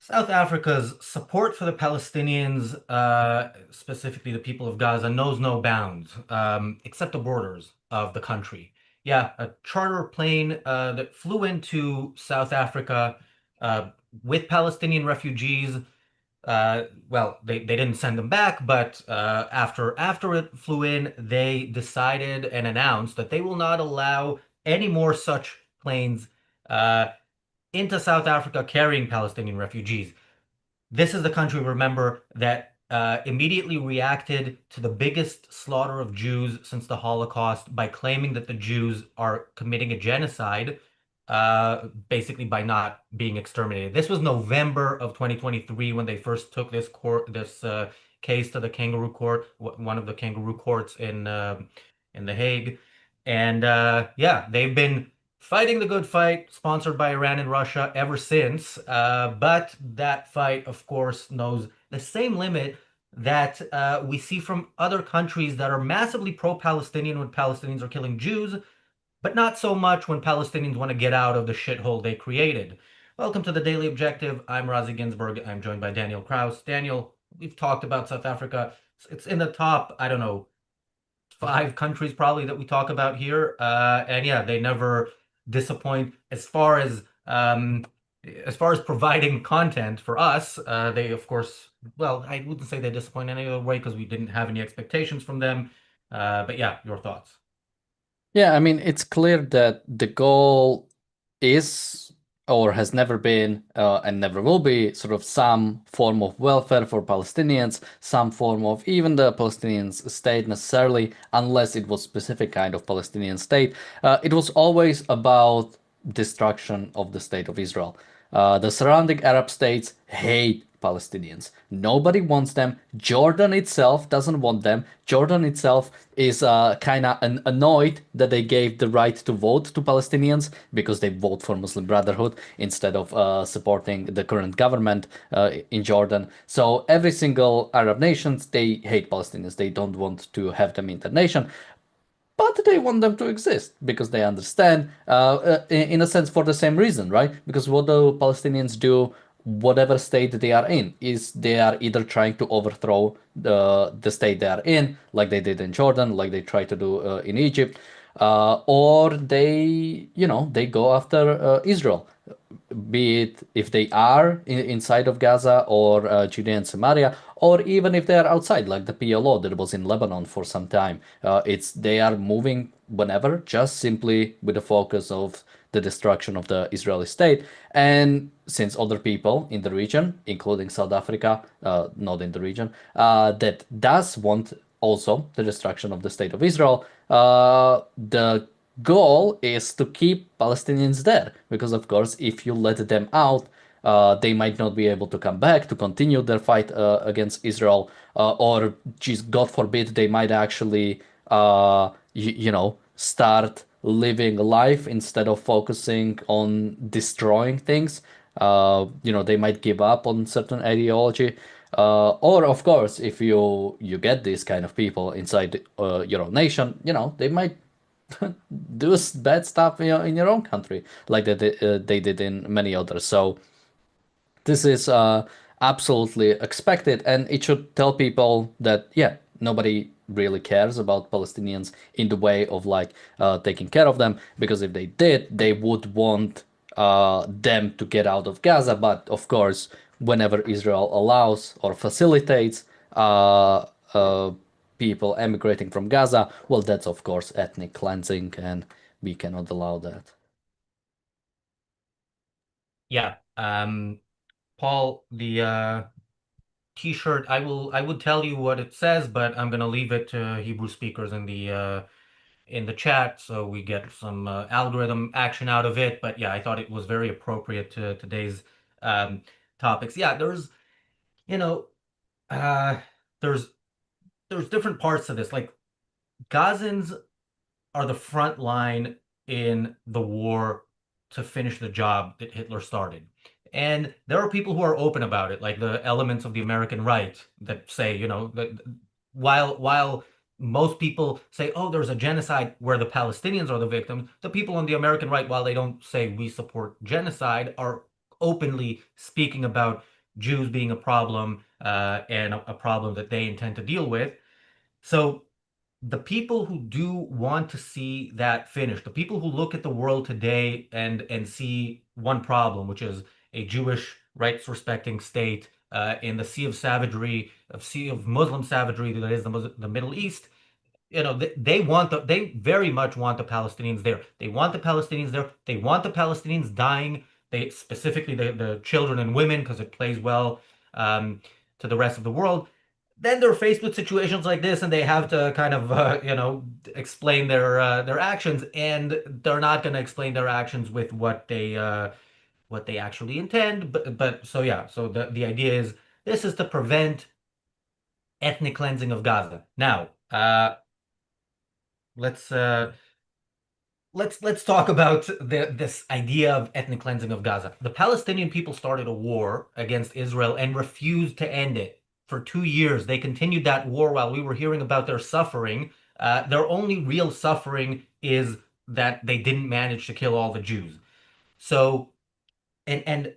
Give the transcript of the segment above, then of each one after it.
South Africa's support for the Palestinians, specifically the people of Gaza, knows no bounds, except the borders of the country. Yeah, a charter plane that flew into South Africa uh, with Palestinian refugees. Well, they didn't send them back, but after it flew in, they decided and announced that they will not allow any more such planes uh, into South Africa carrying Palestinian refugees. This is the country, remember, that immediately reacted to the biggest slaughter of Jews since the Holocaust by claiming that the Jews are committing a genocide, basically by not being exterminated. This was November of 2023 when they first took this case to the kangaroo court, one of the kangaroo courts in The Hague. And yeah, they've been fighting the good fight, sponsored by Iran and Russia ever since. But that fight, of course, knows the same limit that we see from other countries that are massively pro-Palestinian when Palestinians are killing Jews, but not so much when Palestinians want to get out of the shithole they created. Welcome to the Daily Objective. I'm Razi Ginsburg. I'm joined by Daniel Kraus. Daniel, we've talked about South Africa. It's in the top, I don't know, five countries probably that we talk about here. And yeah, they never disappoint as far as providing content for us. They of course, well, I wouldn't say they disappoint any other way because we didn't have any expectations from them. But yeah, your thoughts. Yeah, I mean, it's clear that the goal is or has never been and never will be sort of some form of welfare for Palestinians, some form of even the Palestinian state necessarily, unless it was specific kind of Palestinian state. It was always about destruction of the state of Israel. The surrounding Arab states hate Palestinians. Nobody wants them. Jordan itself doesn't want them. Jordan itself is kind of annoyed that they gave the right to vote to Palestinians because they vote for Muslim Brotherhood instead of supporting the current government in Jordan. So every single Arab nation, they hate Palestinians. They don't want to have them in the nation, but they want them to exist because they understand, in a sense, for the same reason, right? Because what do Palestinians do? Whatever state they are in, is they are either trying to overthrow the state they are in, like they did in Jordan, like they try to do in Egypt, or they go after Israel, be it if they are inside of Gaza or Judea and Samaria, or even if they are outside, like the PLO that was in Lebanon for some time. It's they are moving whenever, just simply with the focus of the destruction of the Israeli state. And since other people in the region, including South Africa, not in the region, that does want also the destruction of the state of Israel, the goal is to keep Palestinians there because, of course, if you let them out, they might not be able to come back to continue their fight against Israel, or, geez, God forbid, they might actually, start living life instead of focusing on destroying things. They might give up on certain ideology. Or, of course, if you get these kind of people inside your own nation, they might do bad stuff in your own country, like they did in many others. So this is absolutely expected, and it should tell people that, yeah, nobody really cares about Palestinians in the way of like taking care of them, because if they did, they would want them to get out of Gaza. But of course, whenever Israel allows or facilitates uh, people emigrating from Gaza, well, that's of course ethnic cleansing, and we cannot allow that. Yeah. Paul, the T-shirt, I would tell you what it says, but I'm gonna leave it to Hebrew speakers in the chat so we get some algorithm action out of it. But yeah, I thought it was very appropriate to today's um, topics. Yeah, you know, uh, there's there's different parts to this. Like Gazans are the front line in the war to finish the job that Hitler started. And there are people who are open about it, like the elements of the American right that say, that while most people say, oh, there's a genocide where the Palestinians are the victims, the people on the American right, while they don't say we support genocide, are openly speaking about Jews being a problem and a problem that they intend to deal with. So the people who do want to see that finish, the people who look at the world today and see one problem, which is a Jewish rights respecting state in the sea of savagery, of sea of Muslim savagery that is the Middle East, they want they very much want the Palestinians there. They want the Palestinians there. They want the Palestinians dying. They specifically the children and women because it plays well um, to the rest of the world. Then they're faced with situations like this, and they have to kind of explain their actions, and they're not going to explain their actions with what they actually intend. But so yeah, so the idea is this is to prevent ethnic cleansing of Gaza. Now, let's uh, let's talk about this idea of ethnic cleansing of Gaza. The Palestinian people started a war against Israel and refused to end it. For 2 years, they continued that war while we were hearing about their suffering. Their only real suffering is that they didn't manage to kill all the Jews. So, and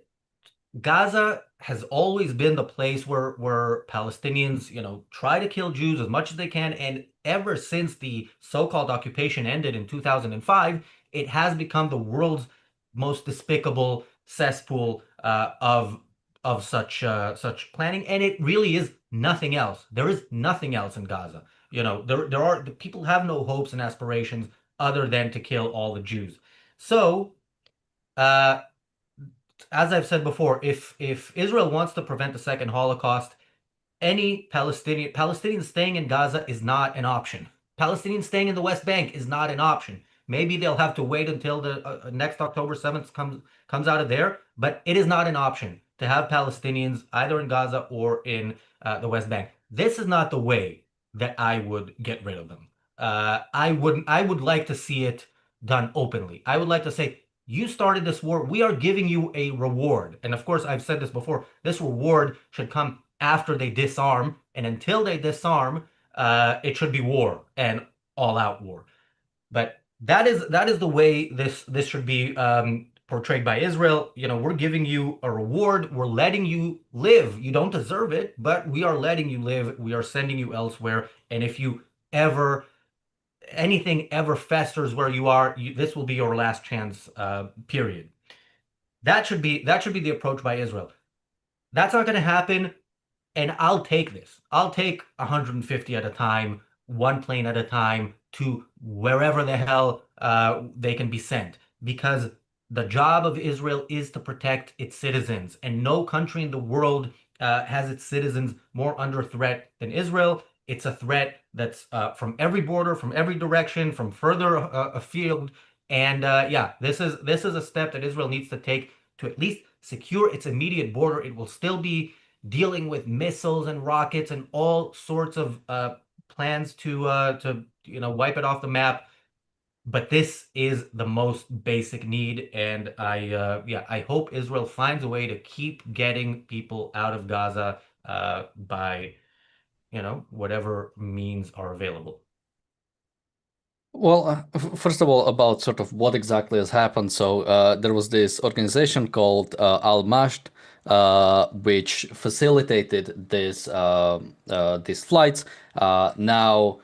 Gaza has always been the place where Palestinians, try to kill Jews as much as they can, and ever since the so-called occupation ended in 2005, it has become the world's most despicable cesspool of such planning, and it really is nothing else. There is nothing else in Gaza. There are the people have no hopes and aspirations other than to kill all the Jews. So. Uh, as I've said before, if Israel wants to prevent the second Holocaust, any Palestinian staying in Gaza is not an option. Palestinians staying in the West Bank is not an option. Maybe they'll have to wait until the next October 7th comes out of there, but it is not an option to have Palestinians either in Gaza or in the West Bank. This is not the way that I would get rid of them. I would like to see it done openly. I would like to say, you started this war. We are giving you a reward. And of course, I've said this before. This reward should come after they disarm. And until they disarm, it should be war and all-out war. But that is the way this should be portrayed by Israel. We're giving you a reward. We're letting you live. You don't deserve it, but we are letting you live. We are sending you elsewhere. And if you ever anything ever festers where you are, this will be your last chance, period. That should be the approach by Israel. That's not going to happen, and I'll take this. I'll take 150 at a time, one plane at a time to wherever the hell they can be sent, because the job of Israel is to protect its citizens, and no country in the world has its citizens more under threat than Israel. It's a threat that's from every border, from every direction, from further afield. And yeah, this is a step that Israel needs to take to at least secure its immediate border. It will still be dealing with missiles and rockets and all sorts of plans to wipe it off the map. But this is the most basic need, and I hope Israel finds a way to keep getting people out of Gaza by whatever means are available. Well, first of all, about sort of what exactly has happened. So there was this organization called Al-Masht, which facilitated these flights. Now,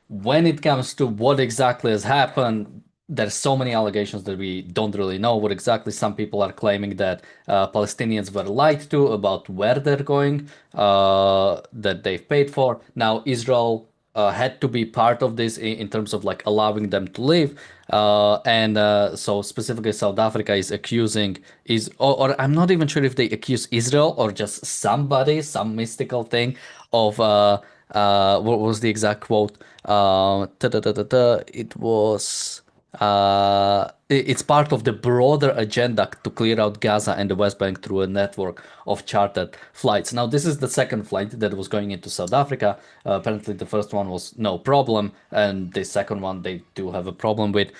when it comes to what exactly has happened, there's so many allegations that we don't really know what exactly. Some people are claiming that Palestinians were lied to about where they're going, that they've paid for. Now, Israel had to be part of this in terms of like allowing them to live. And so specifically South Africa is accusing or I'm not even sure if they accuse Israel or just somebody, some mystical thing of what was the exact quote? It was it's part of the broader agenda to clear out Gaza and the West Bank through a network of chartered flights. Now, this is the second flight that was going into South Africa. Apparently, the first one was no problem, and the second one they do have a problem with,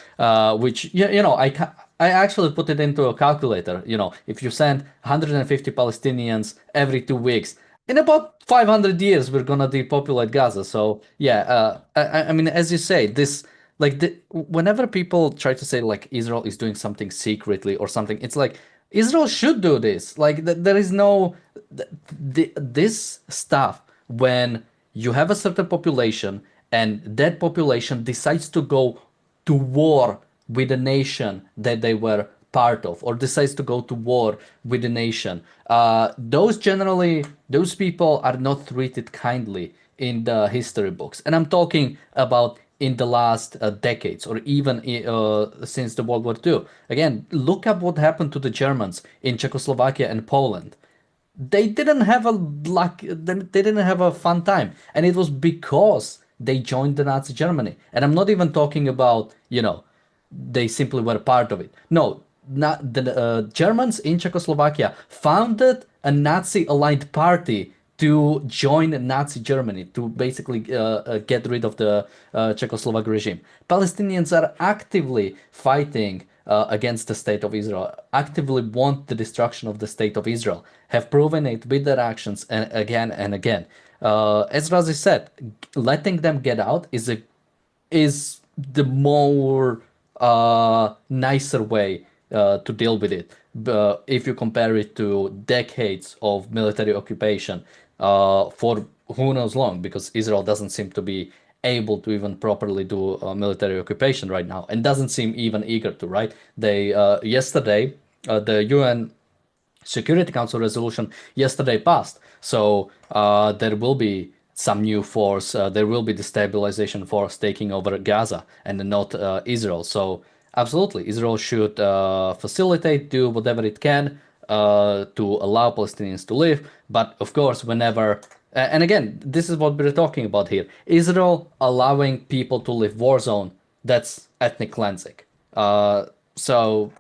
which I actually put it into a calculator. If you send 150 Palestinians every 2 weeks, in about 500 years, we're gonna depopulate Gaza. So yeah, I mean, as you say, this like whenever people try to say like Israel is doing something secretly or something, it's like Israel should do this. Like there is no this stuff, when you have a certain population and that population decides to go to war with a nation that they were part of, or decides to go to war with a nation, those people are not treated kindly in the history books. And I'm talking about in the last decades, or even since the World War II. Again, look up what happened to the Germans in Czechoslovakia and Poland. They didn't have a they didn't have a fun time, and it was because they joined the Nazi Germany. And I'm not even talking about, they simply were part of it. No, not the Germans in Czechoslovakia founded a Nazi aligned party to join Nazi Germany, to basically get rid of the Czechoslovak regime. Palestinians are actively fighting against the state of Israel, actively want the destruction of the state of Israel, have proven it with their actions and again and again. As Razi said, letting them get out is the more nicer way to deal with it. If you compare it to decades of military occupation for who knows long, because Israel doesn't seem to be able to even properly do military occupation right now, and doesn't seem even eager to. Right? They yesterday the UN Security Council resolution yesterday passed. So there will be some new force. There will be destabilization force taking over Gaza and not Israel. So absolutely, Israel should facilitate, do whatever it can to allow Palestinians to live. But of course, whenever and again, this is what we're talking about here: Israel allowing people to live war zone. That's ethnic cleansing. So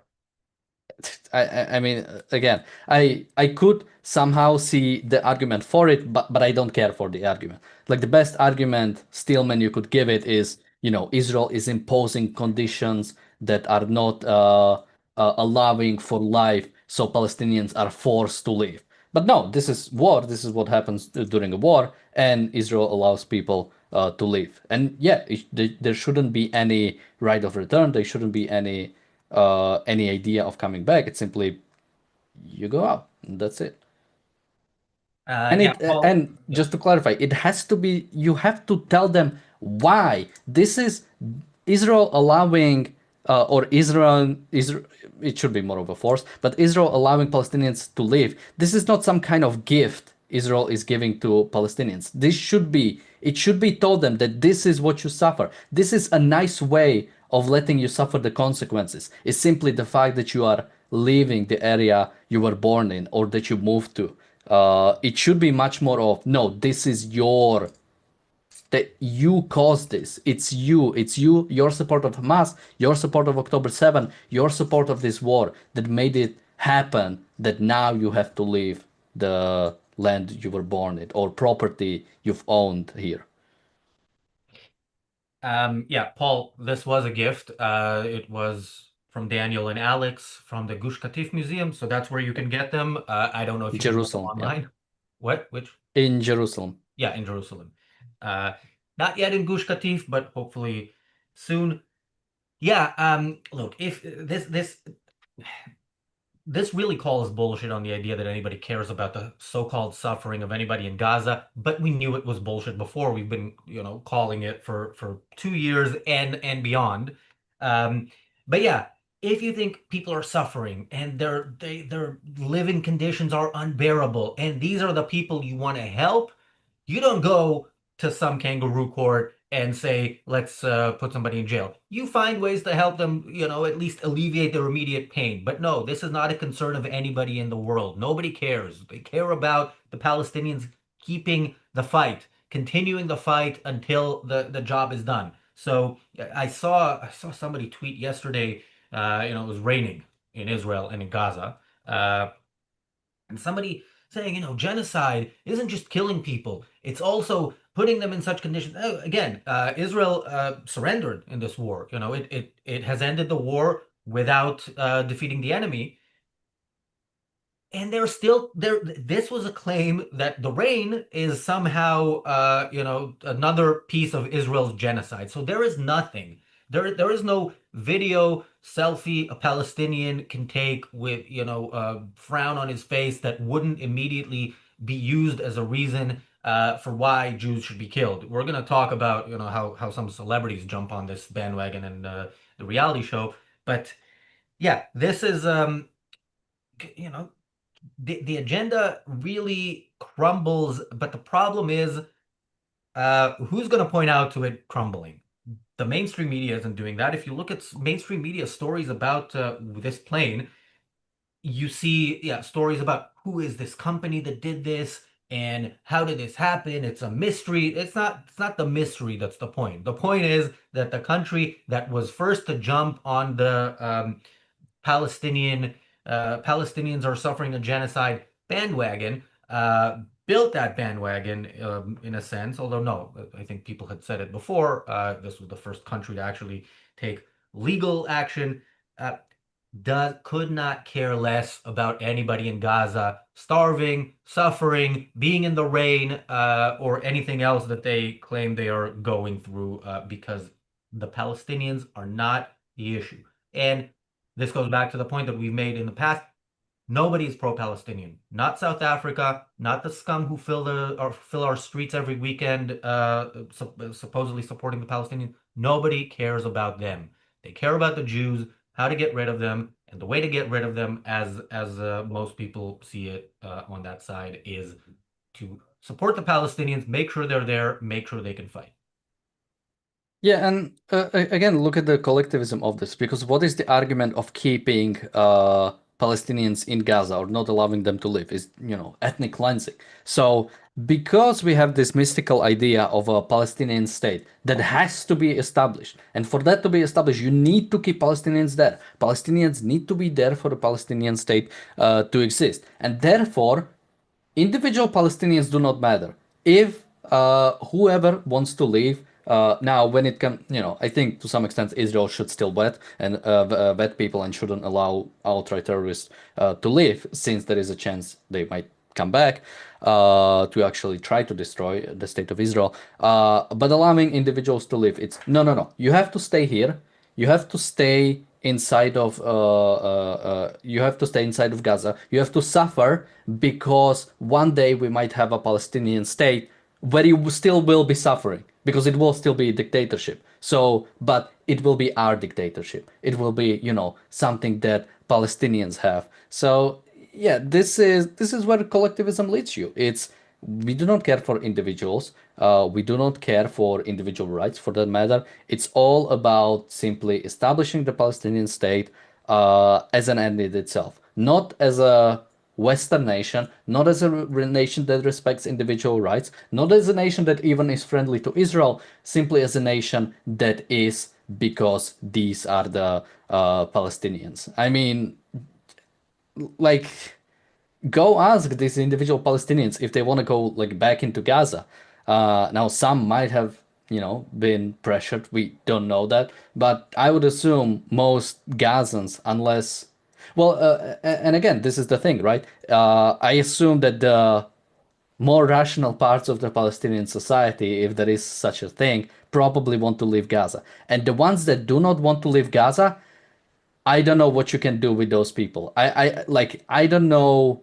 I mean, again, I could somehow see the argument for it, but I don't care for the argument. Like the best argument, Stillman, you could give it is, Israel is imposing conditions that are not allowing for life, so Palestinians are forced to leave. But no, this is war. This is what happens during a war, and Israel allows people to leave. And yeah, there shouldn't be any right of return. There shouldn't be any idea of coming back. It's simply you go out, and that's it. And Yeah, Paul. and just to clarify, it has to be, you have to tell them why. This is Israel allowing or Israel, it should be more of a force, but Israel allowing Palestinians to live. This is not some kind of gift Israel is giving to Palestinians. It should be told them that this is what you suffer. This is a nice way of letting you suffer the consequences. It's simply the fact that you are leaving the area you were born in, or that you moved to. It should be much more of, no, this is that you caused this. It's you, your support of Hamas, your support of October 7, your support of this war that made it happen, that now you have to leave the land you were born in, or property you've owned here. Yeah, Paul, this was a gift. It was from Daniel and Alex from the Gush Katif Museum, so that's where you can get them. I don't know if you can get them Jerusalem, yeah. online. What? Which? In Jerusalem. Yeah, in Jerusalem. Uh, Not yet in Gush Katif, but hopefully soon. Yeah, look, if this really calls bullshit on the idea that anybody cares about the so-called suffering of anybody in Gaza, but we knew it was bullshit before. We've been, calling it for 2 years and beyond. Um, but yeah, if you think people are suffering and their living conditions are unbearable, and these are the people you want to help, you don't go to some kangaroo court and say, let's put somebody in jail. You find ways to help them, at least alleviate their immediate pain. But no, this is not a concern of anybody in the world. Nobody cares. They care about the Palestinians keeping the fight, continuing the fight until the job is done. So I saw somebody tweet yesterday, it was raining in Israel and in Gaza. And somebody saying, genocide isn't just killing people, it's also putting them in such conditions. Again, Israel surrendered in this war. It has ended the war without defeating the enemy. And they're still there. This was a claim that the rain is somehow, another piece of Israel's genocide. So there is nothing There is no video selfie a Palestinian can take with, a frown on his face that wouldn't immediately be used as a reason for why Jews should be killed. We're going to talk about, how some celebrities jump on this bandwagon and the reality show, but yeah, this is you know the agenda really crumbles, but the problem is who's going to point out to it crumbling? The mainstream media isn't doing that. If you look at mainstream media stories about this plane, you see, yeah, stories about who is this company that did this and how did this happen. It's a mystery. It's not the mystery that's the point. The point is that the country that was first to jump on the Palestinian Palestinians are suffering a genocide bandwagon, built that bandwagon in a sense. Although no, I think people had said it before. This was the first country to actually take legal action. Uh, could not care less about anybody in Gaza starving, suffering, being in the rain, or anything else that they claim they are going through, because the Palestinians are not the issue. And this goes back to the point that we've made in the past. Nobody is pro-Palestinian. Not South Africa, not the scum who fill our streets every weekend, supposedly supporting the Palestinians. Nobody cares about them. They care about the Jews, how to get rid of them, and the way to get rid of them, as most people see it on that side, is to support the Palestinians, make sure they're there, make sure they can fight. Yeah, and again, look at the collectivism of this, because what is the argument of keeping Palestinians in Gaza or not allowing them to live is, ethnic cleansing. So, because we have this mystical idea of a Palestinian state that has to be established, and for that to be established, you need to keep Palestinians there. Palestinians need to be there for the Palestinian state to exist, and therefore individual Palestinians do not matter. If whoever wants to leave, now when it comes, I think to some extent Israel should still vet people and shouldn't allow outright terrorists to leave, since there is a chance they might come back to actually try to destroy the state of Israel. But allowing individuals to live, it's no, no, no. You have to stay here. You have to stay inside of you have to stay inside of Gaza. You have to suffer because one day we might have a Palestinian state where you still will be suffering because it will still be a dictatorship. So, but it will be our dictatorship. It will be, something that Palestinians have. So, yeah, this is where collectivism leads you. It's we do not care for individuals. We do not care for individual rights for that matter. It's all about simply establishing the Palestinian state as an end in itself, not as a Western nation, not as a nation that respects individual rights, not as a nation that even is friendly to Israel, simply as a nation that is because these are the Palestinians. I mean, like go ask these individual Palestinians if they want to go like back into Gaza. Now some might have, been pressured. We don't know that, but I would assume most Gazans, unless, well, and again, this is the thing, right? I assume that the more rational parts of the Palestinian society, if there is such a thing, probably want to leave Gaza, and the ones that do not want to leave Gaza, I don't know what you can do with those people. I don't know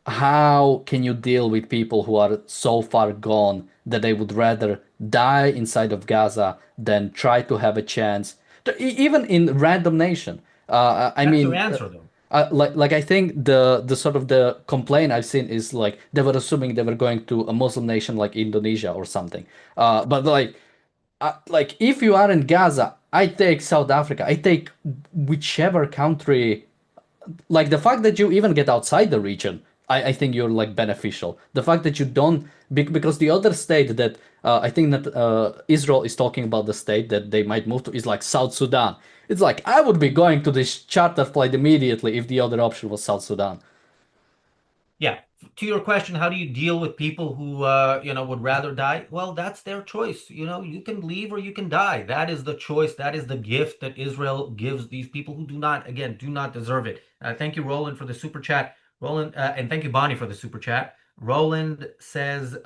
how can you deal with people who are so far gone that they would rather die inside of Gaza than try to have a chance, even in random nation. I That's your mean, answer, though. like I think the sort of the complaint I've seen is like they were assuming they were going to a Muslim nation like Indonesia or something. But like if you are in Gaza, I take South Africa. I take whichever country, like the fact that you even get outside the region, I think you're like beneficial. The fact that you don't, because the other state that I think that Israel is talking about, the state that they might move to is like South Sudan. It's like I would be going to this charter flight immediately if the other option was South Sudan. Yeah. To your question, how do you deal with people who, would rather die? Well, that's their choice. You can leave or you can die. That is the choice. That is the gift that Israel gives these people who do not deserve it. Thank you, Roland, for the super chat. Roland, and thank you, Bonnie, for the super chat. Roland says,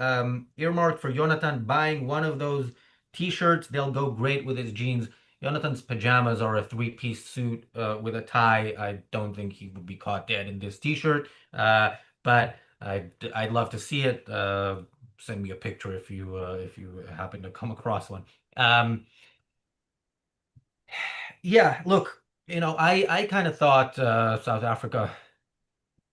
earmarked for Jonathan buying one of those t-shirts. They'll go great with his jeans. Jonathan's pajamas are a three-piece suit with a tie, I don't think he would be caught dead in this t-shirt. But I'd love to see it. Send me a picture if you happen to come across one. Um, yeah, look, I kind of thought South Africa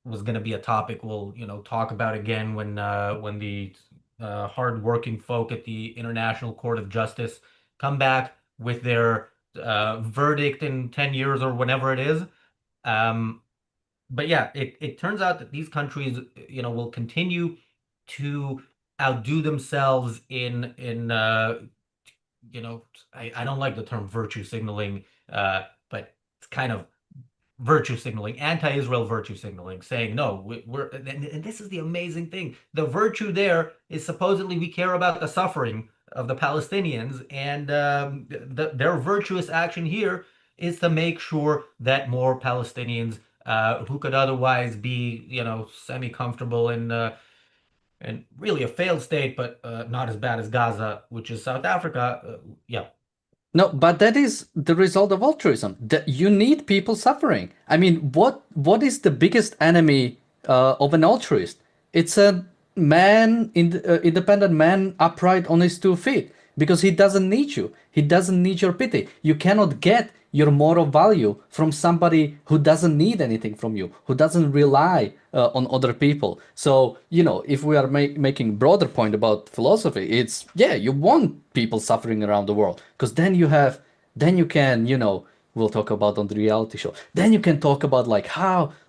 was going to be a topic we'll, talk about again when the hard-working folk at the International Court of Justice come back with their verdict in 10 years or whenever it is. Um, but yeah, it turns out that these countries, will continue to outdo themselves in you know, I don't like the term virtue signaling, but it's kind of virtue signaling, anti-Israel virtue signaling, saying no, we're and this is the amazing thing. The virtue there is supposedly we care about the suffering of the Palestinians, and their virtuous action here is to make sure that more Palestinians who could otherwise be, semi-comfortable in and really a failed state, but not as bad as Gaza, which is South Africa. Yeah, No, but that is the result of altruism. That you need people suffering. I mean, what is the biggest enemy of an altruist? It's a man, independent man, upright on his 2 feet, because he doesn't need you. He doesn't need your pity. You cannot get your moral value from somebody who doesn't need anything from you, who doesn't rely on other people. So, if we are making broader point about philosophy, it's, yeah, you want people suffering around the world, because then you can, we'll talk about on the reality show. Then you can talk about like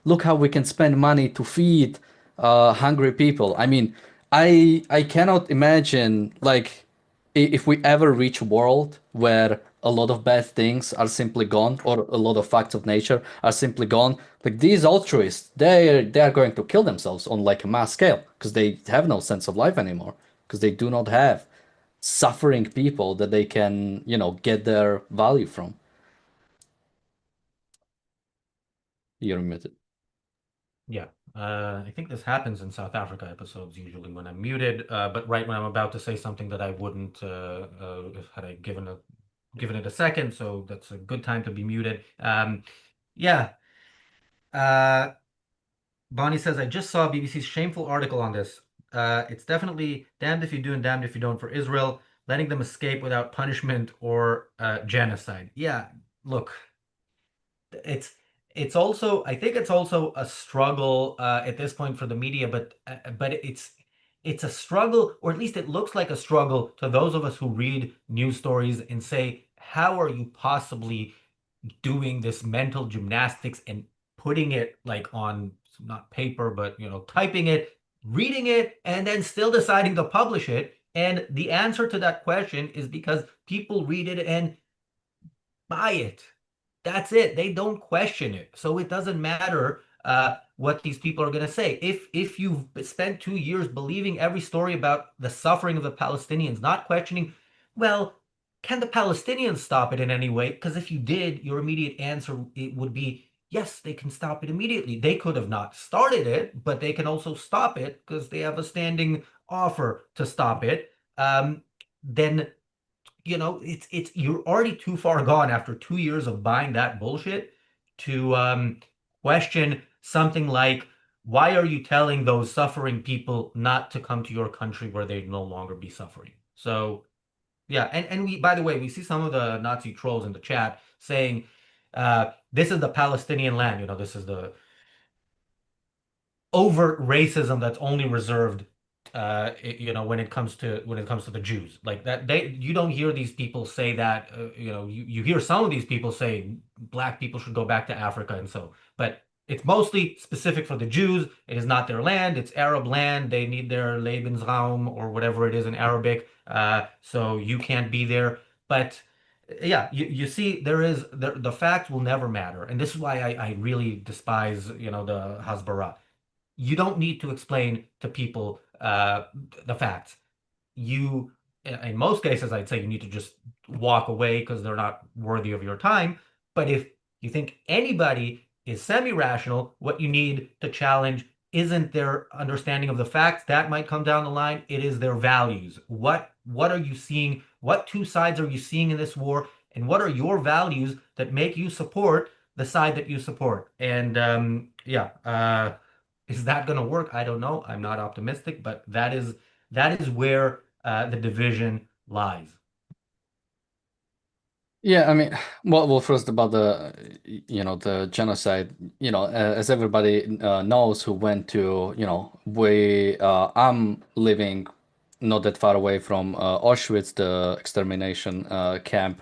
look how we can spend money to feed hungry people. I mean, I cannot imagine like if we ever reach a world where a lot of bad things are simply gone, or a lot of facts of nature are simply gone, like these altruists, they are going to kill themselves on like a mass scale, because they have no sense of life anymore, because they do not have suffering people that they can, get their value from. You're muted. yeah. I think this happens in South Africa episodes usually when I'm muted, but right when I'm about to say something that I wouldn't had I given it a second, so that's a good time to be muted. Yeah. Uh, Bonnie says I just saw BBC's shameful article on this. It's definitely damned if you do and damned if you don't for Israel, letting them escape without punishment or genocide. Yeah, look. it's it's also I think it's also a struggle at this point for the media, but it's a struggle, or at least it looks like a struggle to those of us who read news stories and say, how are you possibly doing this mental gymnastics and putting it like on not paper, but typing it, reading it, and then still deciding to publish it? And the answer to that question is because people read it and buy it. That's it. They don't question it. So it doesn't matter what these people are going to say. If you've spent 2 years believing every story about the suffering of the Palestinians, not questioning, well, can the Palestinians stop it in any way? Because if you did, your immediate answer it would be yes, they can stop it immediately. They could have not started it, but they can also stop it because they have a standing offer to stop it. Then it's you're already too far gone after 2 years of buying that bullshit to question something like, why are you telling those suffering people not to come to your country where they no longer be suffering? So yeah, and we, by the way, we see some of the Nazi trolls in the chat saying this is the Palestinian land, this is the overt racism that's only reserved when it comes to the Jews. Like that you don't hear these people say that you hear some of these people say black people should go back to Africa, and so but it's mostly specific for the Jews. It is not their land, it's Arab land. They need their Lebensraum or whatever it is in Arabic, so you can't be there. But yeah, you see, the fact will never matter, and this is why I really despise the Hasbara. You don't need to explain to people the facts. You, in most cases, I'd say you need to just walk away because they're not worthy of your time. But if you think anybody is semi-rational, what you need to challenge isn't their understanding of the facts. That might come down the line. It is their values. What are you seeing? What two sides are you seeing in this war? and what are your values that make you support the side that you support. And yeah, is that going to work? I don't know. I'm not optimistic, but that is where the division lies. Yeah, I mean, well, first about the genocide, as everybody knows who went to, I'm living not that far away from Auschwitz, the extermination camp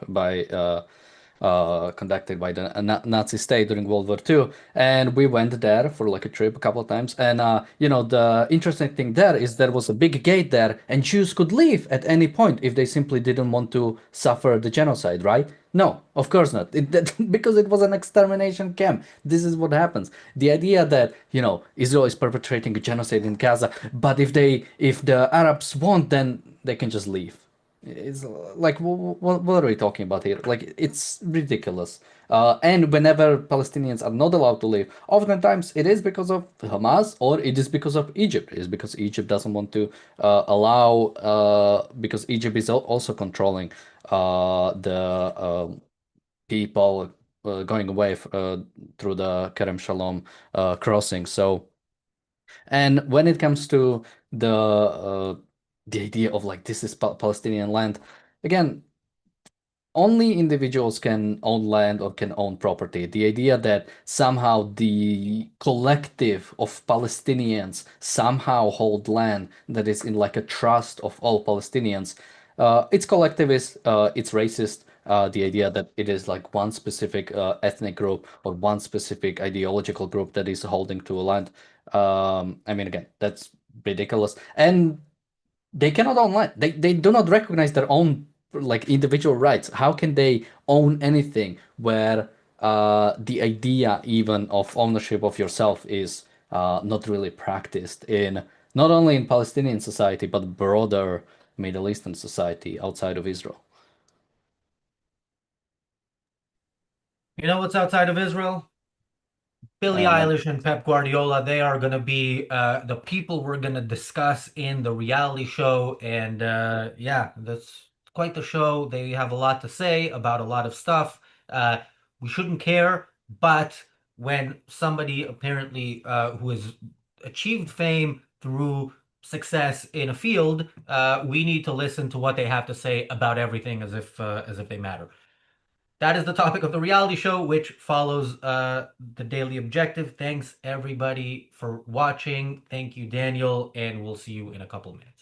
conducted by the Nazi state during World War II. And we went there for like a trip a couple of times. And, the interesting thing there is there was a big gate there, and Jews could leave at any point if they simply didn't want to suffer the genocide, right? No, of course not. Because it was an extermination camp. This is what happens. The idea that, Israel is perpetrating a genocide in Gaza, but if the Arabs want, then they can just leave. It's like, what are we talking about here? Like, it's ridiculous. And whenever Palestinians are not allowed to leave, oftentimes it is because of Hamas or it is because of Egypt. It is because Egypt doesn't want to because Egypt is also controlling the people going away through the Kerem Shalom crossing. So, and when it comes to the idea of like this is Palestinian land, again, only individuals can own land or can own property. The idea that somehow the collective of Palestinians somehow hold land that is in like a trust of all Palestinians, it's collectivist, it's racist. The idea that it is like one specific ethnic group or one specific ideological group that is holding to a land. I mean, again, that's ridiculous. And they cannot own land. They do not recognize their own like individual rights. How can they own anything where the idea even of ownership of yourself is not really practiced in not only in Palestinian society but broader Middle Eastern society outside of Israel? You know what's outside of Israel? Billie No. Eilish and Pep Guardiola, they are going to be the people we're going to discuss in the reality show. And yeah, that's quite the show. They have a lot to say about a lot of stuff. Uh, we shouldn't care, but when somebody apparently who has achieved fame through success in a field, we need to listen to what they have to say about everything as if they matter. That is the topic of the reality show, which follows the daily objective. Thanks everybody for watching. Thank you, Daniel, and we'll see you in a couple of minutes.